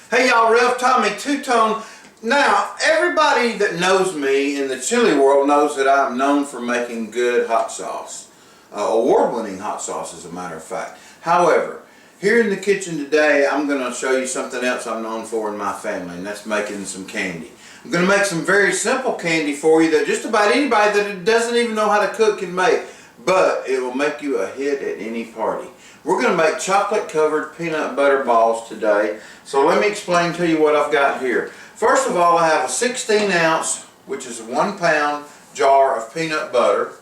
Hey y'all, Rev Tommy, two-tone. Now, everybody that knows me in the chili world knows that I'm known for making good hot sauce. Award-winning hot sauce, as a matter of fact. However, here in the kitchen today, I'm going to show you something else I'm known for in my family, and that's making some candy. I'm going to make some very simple candy for you that just about anybody that doesn't even know how to cook can make, but it will make you a hit at any party. We're going to make chocolate covered peanut butter balls today. So let me explain to you what I've got here. First of all, I have a 16 ounce, which is a 1 pound jar of peanut butter.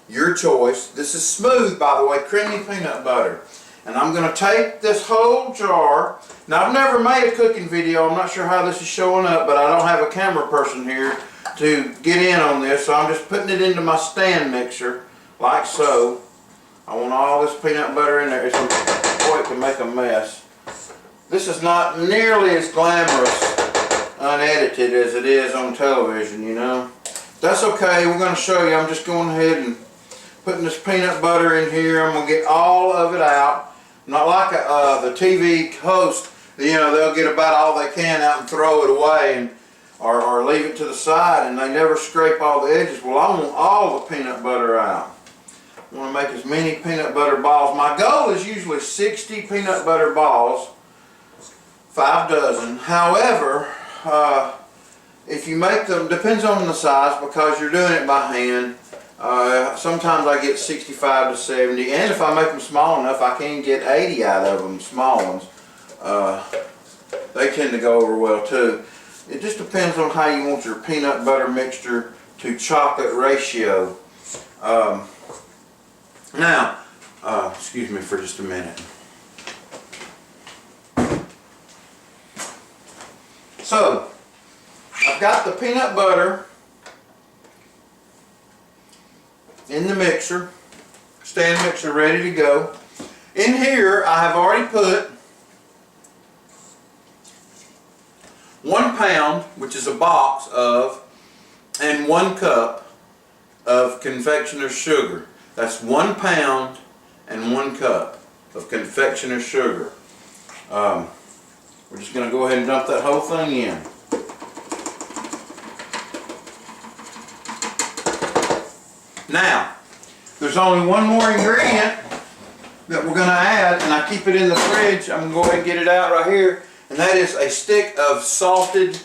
Your choice. This is smooth, by the way, creamy peanut butter. And I'm going to take this whole jar. Now, I've never made a cooking video. I'm not sure how this is showing up, but I don't have a camera person here to get in on this. So I'm just putting it into my stand mixer, like so. I want all this peanut butter in there. Boy, it can make a mess. This is not nearly as glamorous, unedited as it is on television, you know. That's okay. We're going to show you. I'm just going ahead and putting this peanut butter in here. I'm going to get all of it out. Not like the TV host, you know, they'll get about all they can out and throw it away and or leave it to the side and they never scrape all the edges. Well, I want all the peanut butter out. I want to make as many peanut butter balls. My goal is usually 60 peanut butter balls, 5 dozen. However, if you make them, depends on the size because you're doing it by hand. Sometimes I get 65 to 70, and if I make them small enough, I can get 80 out of them, small ones. They tend to go over well too. It just depends on how you want your peanut butter mixture to chocolate ratio. Now, excuse me for just a minute. So, I've got the peanut butter in the mixer, stand mixer ready to go. In here, I have already put 1 pound, which is a box of, and 1 cup of confectioner's sugar. That's 1 pound and 1 cup of confectioner's sugar. We're just going to go ahead and dump that whole thing in. Now, there's only one more ingredient that we're going to add, and I keep it in the fridge. I'm going to go ahead and get it out right here, and that is a stick of salted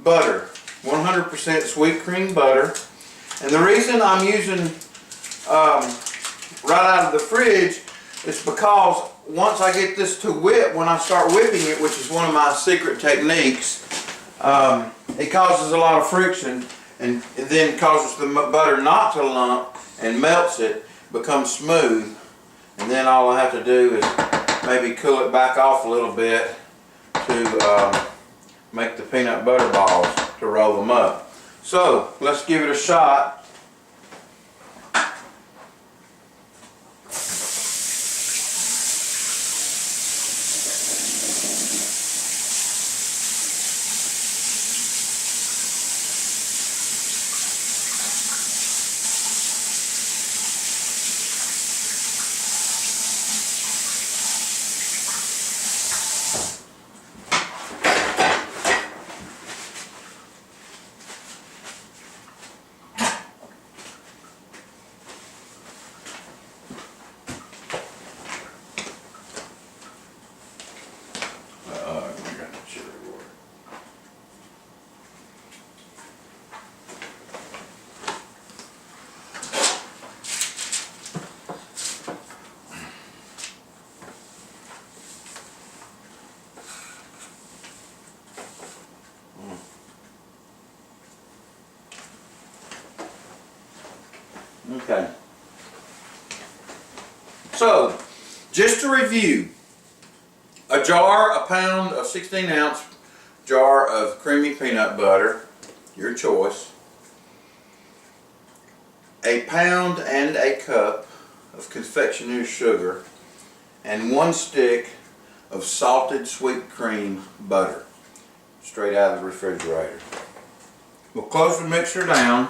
butter, 100% sweet cream butter. And the reason I'm using right out of the fridge is because once I get this to whip, when I start whipping it, which is one of my secret techniques, it causes a lot of friction and it then causes the butter not to lump and melts it, becomes smooth, and then all I have to do is maybe cool it back off a little bit to make the peanut butter balls to roll them up. So let's give it a shot. Okay. So, just to review, a pound of 16 ounce jar of creamy peanut butter, your choice, a pound and a cup of confectioner's sugar, and 1 stick of salted sweet cream butter, straight out of the refrigerator. We'll close the mixer down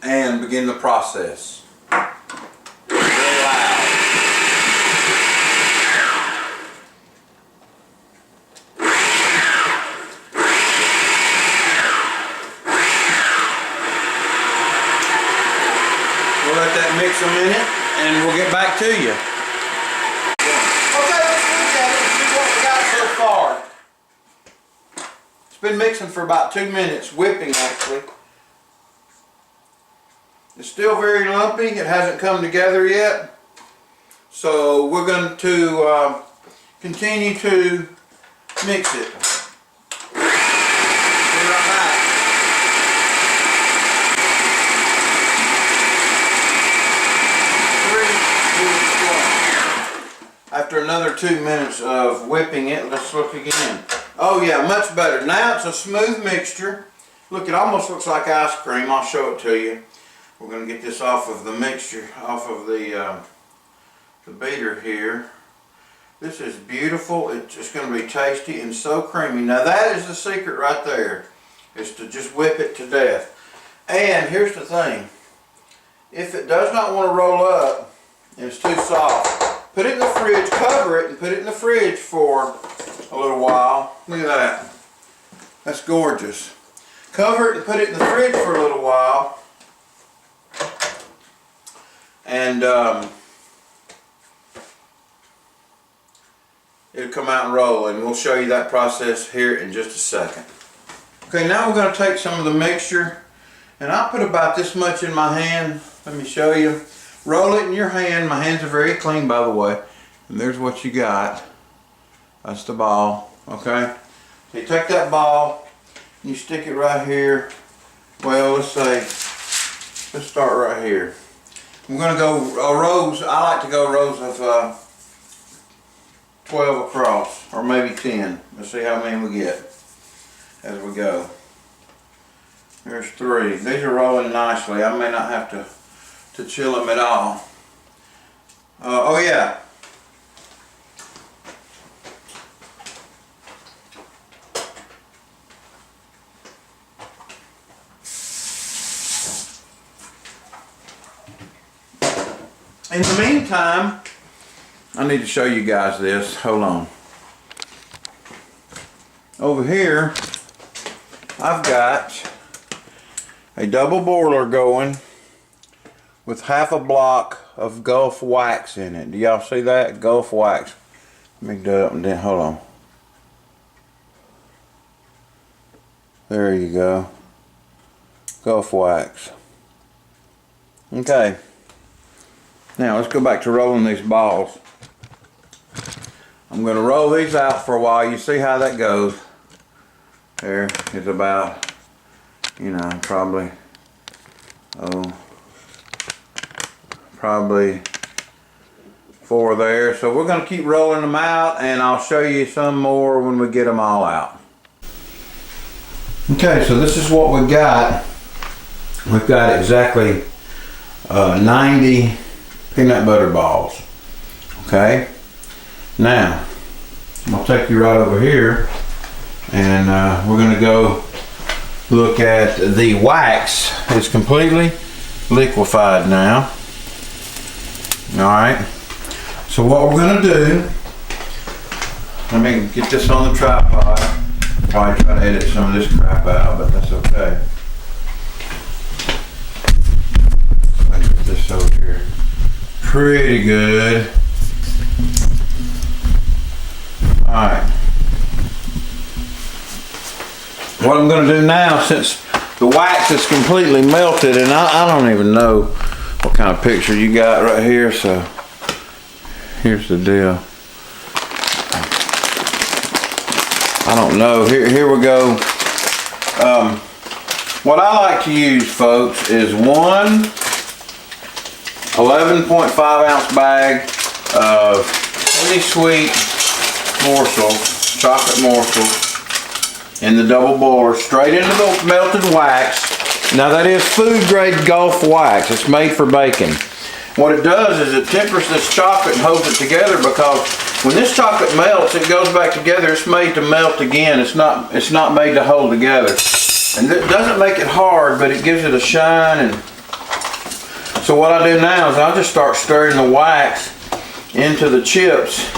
and begin the process. Very loud. back to you. Okay, let's look at it and see what we got so far. It's been mixing for about 2 minutes, whipping actually. It's still very lumpy. It hasn't come together yet. So we're going to continue to mix it. After another 2 minutes of whipping it, let's look again. Oh yeah, much better. Now it's a smooth mixture. Look, it almost looks like ice cream. I'll show it to you. We're going to get this off of the mixture, off of the beater here. This is beautiful. It's just going to be tasty and so creamy. Now that is the secret right there, is to just whip it to death. And here's the thing. If it does not want to roll up and it's too soft, put it in the fridge, cover it, and put it in the fridge for a little while. Look at that. That's gorgeous. Cover it and put it in the fridge for a little while. And it'll come out and roll, and we'll show you that process here in just a second. Okay, now we're going to take some of the mixture, and I'll put about this much in my hand. Let me show you. Roll it in your hand. My hands are very clean, by the way. And there's what you got. That's the ball. Okay? So you take that ball and you stick it right here. Well, let's start right here. I'm going to go rows. I like to go rows of 12 across, or maybe 10. Let's see how many we get as we go. There's 3. These are rolling nicely. I may not have to chill them at all. Oh yeah. In the meantime, I need to show you guys this. Hold on. Over here, I've got a double boiler going with half a block of Gulf wax in it. Do y'all see that? Gulf wax. Let me do it up and then hold on. There you go. Gulf wax. Okay. Now let's go back to rolling these balls. I'm going to roll these out for a while. You see how that goes. There is about, you know, probably 4 there. So we're going to keep rolling them out, and I'll show you some more when we get them all out. Okay, so this is what we've got. We've got exactly 90 peanut butter balls. Okay, now I'm going to take you right over here, and we're going to go look at the wax. It's completely liquefied now. Alright, so what we're going to do, let me get this on the tripod. Probably try to edit some of this crap out, but that's okay. Let me get this over here. Pretty good. Alright. What I'm going to do now, since the wax is completely melted, and I don't even know what kind of picture you got right here, so here's the deal. I don't know. Here we go. What I like to use, folks, is one 11.5 ounce bag of really sweet morsels, chocolate morsels, in the double boiler, straight into the melted wax. Now that is food grade Gulf wax. It's made for baking. What it does is it tempers this chocolate and holds it together, because when this chocolate melts, it goes back together. It's made to melt again. It's not made to hold together. And it doesn't make it hard, but it gives it a shine. And so what I do now is I just start stirring the wax into the chips.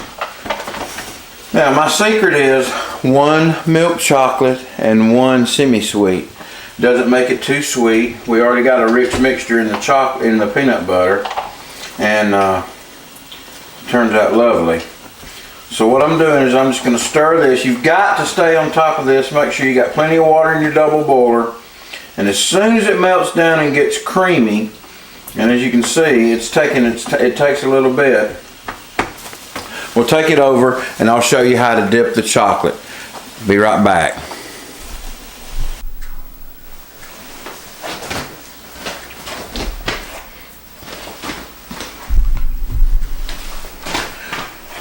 Now my secret is 1 milk chocolate and 1 semi-sweet. Doesn't make it too sweet. We already got a rich mixture in the chocolate, in the peanut butter, and Turns out lovely. So what I'm doing is I'm just going to stir this. You've got to stay on top of this. Make sure you got plenty of water in your double boiler. And as soon as it melts down and gets creamy, and as you can see, it takes a little bit. We'll take it over and I'll show you how to dip the chocolate. Be right back.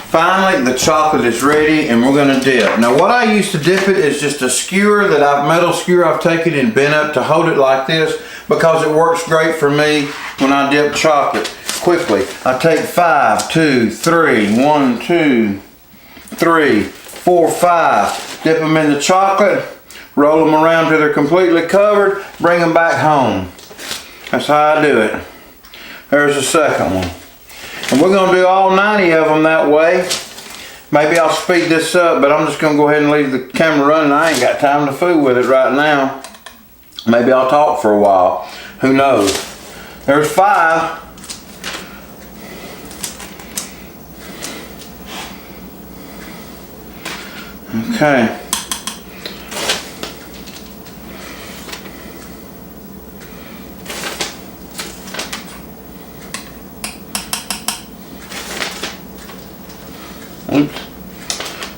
Finally, the chocolate is ready and we're going to dip. Now what I use to dip it is just a skewer metal skewer I've taken and bent up to hold it like this because it works great for me when I dip chocolate quickly. I take 5, 2, 3, 1, 2, 3, 4, 5. Dip them in the chocolate, roll them around till they're completely covered, bring them back home. That's how I do it. There's the second one. And we're going to do all 90 of them that way. Maybe I'll speed this up, but I'm just going to go ahead and leave the camera running. I ain't got time to fool with it right now. Maybe I'll talk for a while. Who knows? There's 5. Okay. Oops.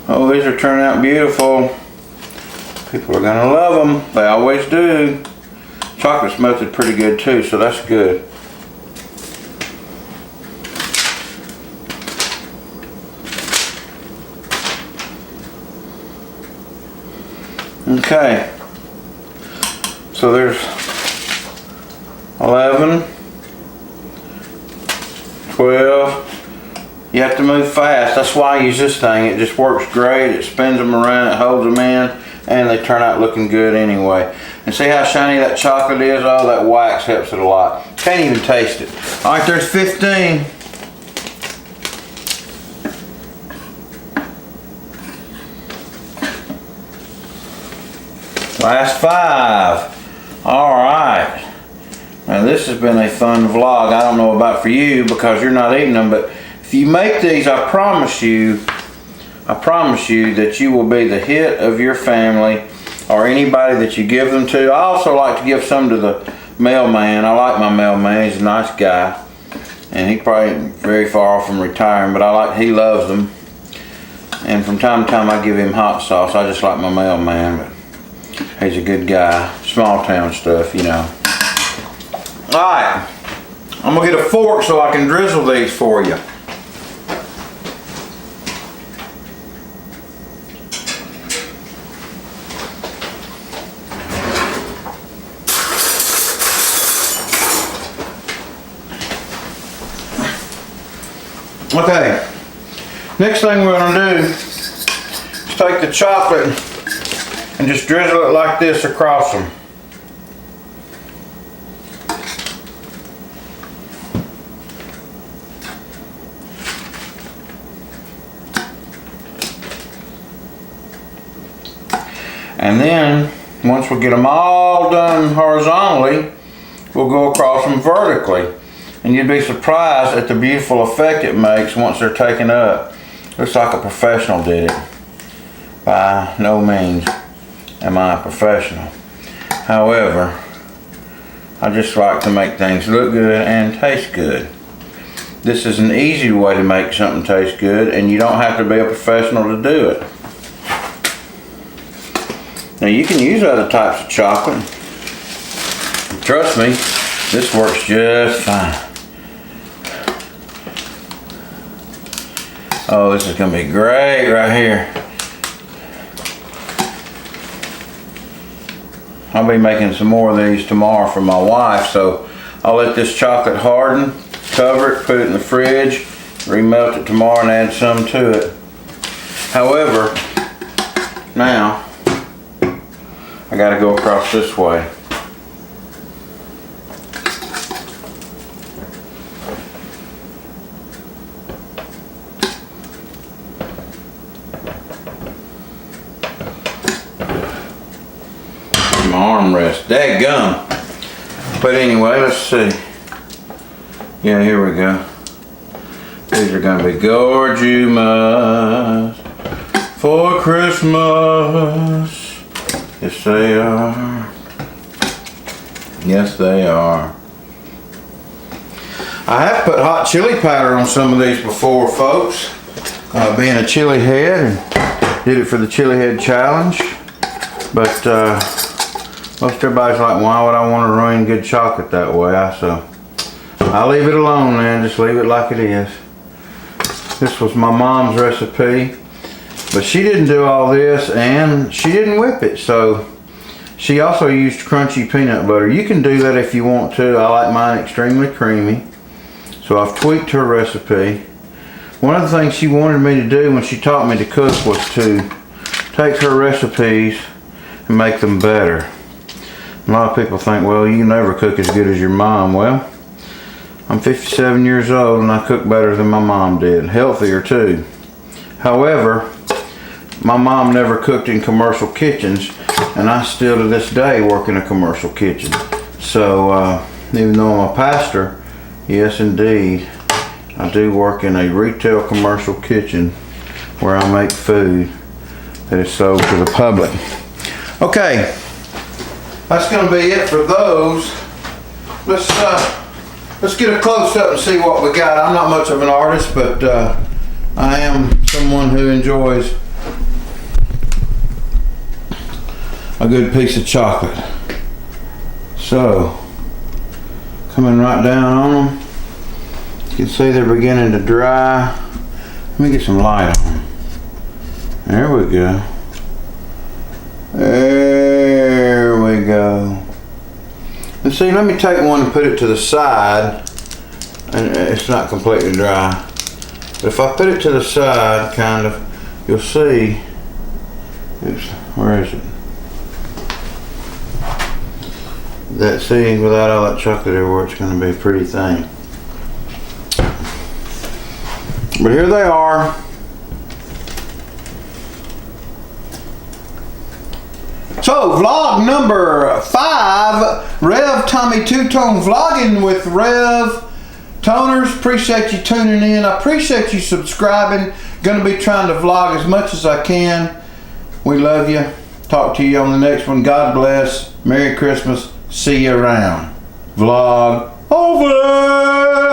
Oh, these are turning out beautiful. People are gonna love them. They always do. Chocolate's melted pretty good too, so that's good. Okay. So there's 11, 12. You have to move fast. That's why I use this thing. It just works great. It spins them around, it holds them in, and they turn out looking good anyway. And see how shiny that chocolate is? Oh, that wax helps it a lot. Can't even taste it. All right, there's 15. Last 5. All right. Now this has been a fun vlog. I don't know about for you because you're not eating them, but if you make these, I promise you that you will be the hit of your family or anybody that you give them to. I also like to give some to the mailman. I like my mailman. He's a nice guy. And he's probably very far off from retiring, but he loves them. And from time to time I give him hot sauce. I just like my mailman, but he's a good guy. Small town stuff, you know. Alright. I'm going to get a fork so I can drizzle these for you. Okay, next thing we're going to do is take the chocolate and just drizzle it like this across them. And then, once we get them all done horizontally, we'll go across them vertically. And you'd be surprised at the beautiful effect it makes once they're taken up. Looks like a professional did it. By no means am I a professional. However, I just like to make things look good and taste good. This is an easy way to make something taste good, and you don't have to be a professional to do it. Now you can use other types of chocolate. Trust me, this works just fine. Oh, this is going to be great right here. I'll be making some more of these tomorrow for my wife, so I'll let this chocolate harden, cover it, put it in the fridge, remelt it tomorrow and add some to it. However, now I got to go across this way. Armrest, dadgum. But anyway, let's see. Yeah, here we go. These are gonna be gorgeous for Christmas. Yes, they are. Yes, they are. I have put hot chili powder on some of these before, folks. Being a chili head, and did it for the chili head challenge. But most everybody's like, why would I want to ruin good chocolate that way? So I'll leave it alone, man. Just leave it like it is. This was my mom's recipe, but she didn't do all this, and she didn't whip it. So she also used crunchy peanut butter. You can do that if you want to. I like mine extremely creamy. So I've tweaked her recipe. One of the things she wanted me to do when she taught me to cook was to take her recipes and make them better. A lot of people think, well, you never cook as good as your mom. Well, I'm 57 years old and I cook better than my mom did. Healthier too. However, my mom never cooked in commercial kitchens, and I still to this day work in a commercial kitchen. So even though I'm a pastor, yes indeed, I do work in a retail commercial kitchen where I make food that is sold to the public. Okay, that's going to be it for those. Let's get a close up and see what we got. I'm not much of an artist, but I am someone who enjoys a good piece of chocolate. So, coming right down on them. You can see they're beginning to dry. Let me get some light on them. There we go. There we go. And see, let me take one and put it to the side. And it's not completely dry. But if I put it to the side, kind of, you'll see. Oops, where is it? That, see, without all that chocolate everywhere, it's going to be a pretty thing. But here they are. So, vlog number 5, Rev Tommy Two-Tone vlogging with Rev Toners. Appreciate you tuning in. I appreciate you subscribing. Gonna be trying to vlog as much as I can. We love you. Talk to you on the next one. God bless. Merry Christmas. See you around. Vlog over.